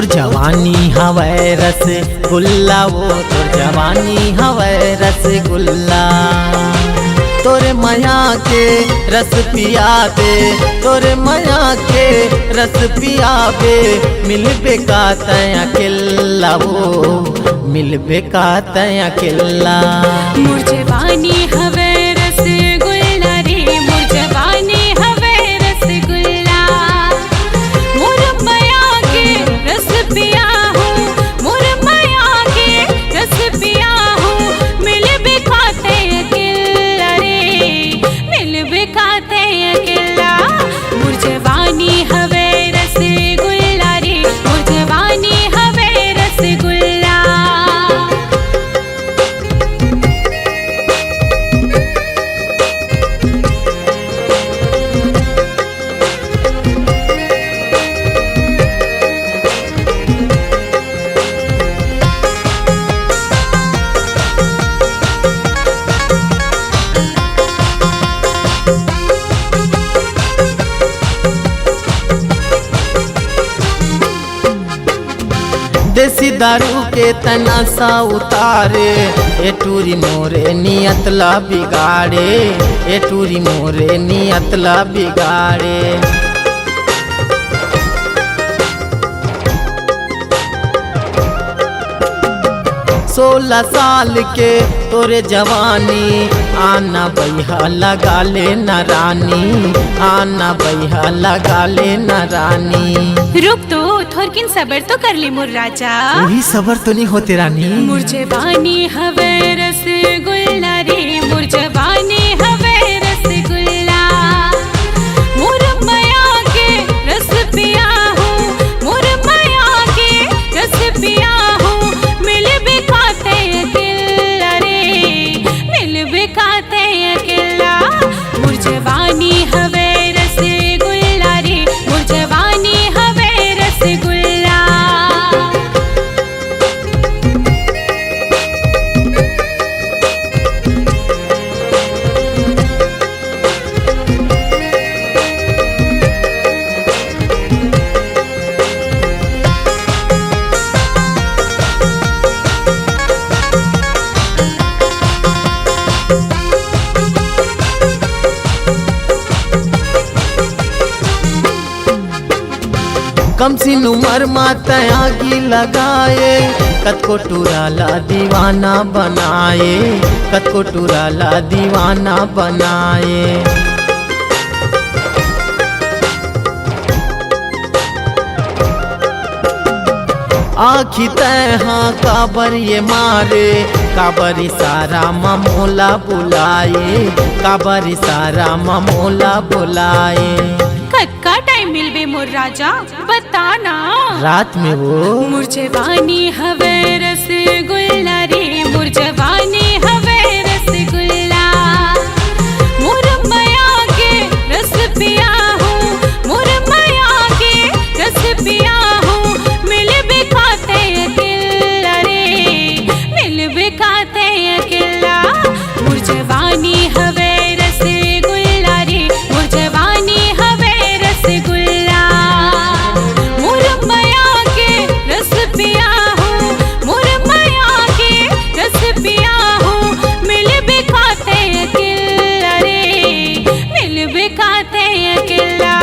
तोर जवानी हवै रसगुल्ला वो तोर जवानी हवै रसगुल्ला। तोरे माया के रस पियाबे तोरे माया के रस पियाबे मिलबे का तया किल्ला वो मिलबे का तया किल्ला। मोर जवानी हवे रसगुल्ला रे मोर जवानी हवे रसगुल्ला। मोर माया के रस पिया हूँ मोर माया के रस पिया हूँ मिलबे का तया किल्ला रे मिलबे का तया किल्ला। मोर जवानी हवे रसगुल्ला रे मोर जवानी हवे रसगुल्ला। देसी दारू के तनासा उतारे ए टूरी मोरे नियतला बिगाड़े ए टूरी मोरे नियतला बिगाड़े। 16 साल के तोरे जवानी आना बैहा लगा ले न रानी आना बैहा लगा ले न रानी। रुक तो थोरकिन सबर तो कर ली मोर राजा। वही सबर तो नहीं होते रानी। मोर जवानी हवे रसगुल्ला रे मोर जवानी हवे रसगुल्ला। मोर माया के रस पिया हूँ मोर माया के रस पिया हूँ मिलबे का तया किल्ला रे मिलबे का तया किल्ला। मोर जवानी हवे रसगुल्ला रे मोर जवानी हवे रसगुल्ला। कम सिन उमर माता आगी लगाए कतको टुराला दीवाना बनाए कतको टुराला दीवाना बनाए। आखी तहा काबर ये मारे काबर सारा ममोला बुलाए काबर सारा ममोला बुलाए। का टाइम मिलबे मोर राजा बताना। रात में वो मोर जवानी हवे रसगुल्ला रे मोर जवानी हवे रसगुल्ला। मोर माया के रस पिया हूँ मोर माया के रस पिया हूँ मिलबे का तया किल्ला रे मिलबे का तया किल्ला। मोर जवानी हवे रसगुल्ला रे मोर जवानी हवे रसगुल्ला। मोर माया के रस पिया हूँ मोर माया के रस पिया हूँ मिलबे का तया किल्ला रे मिलबे का तया किल्ला।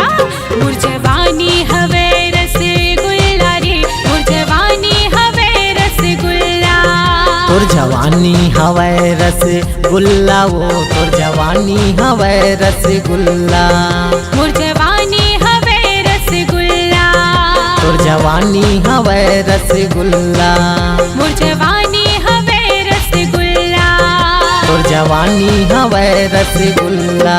मोर जवानी हवे रसगुल्ला रे मोर जवानी हवे रसगुल्ला। तोर जवानी हवै रसगुल्ला वो तोर जवानी हवै रसगुल्ला। मोर जवानी हवे रसगुल्ला तोर जवानी हवै रसगुल्ला। मोर जवानी हवे रसगुल्ला तोर जवानी हवै रसगुल्ला।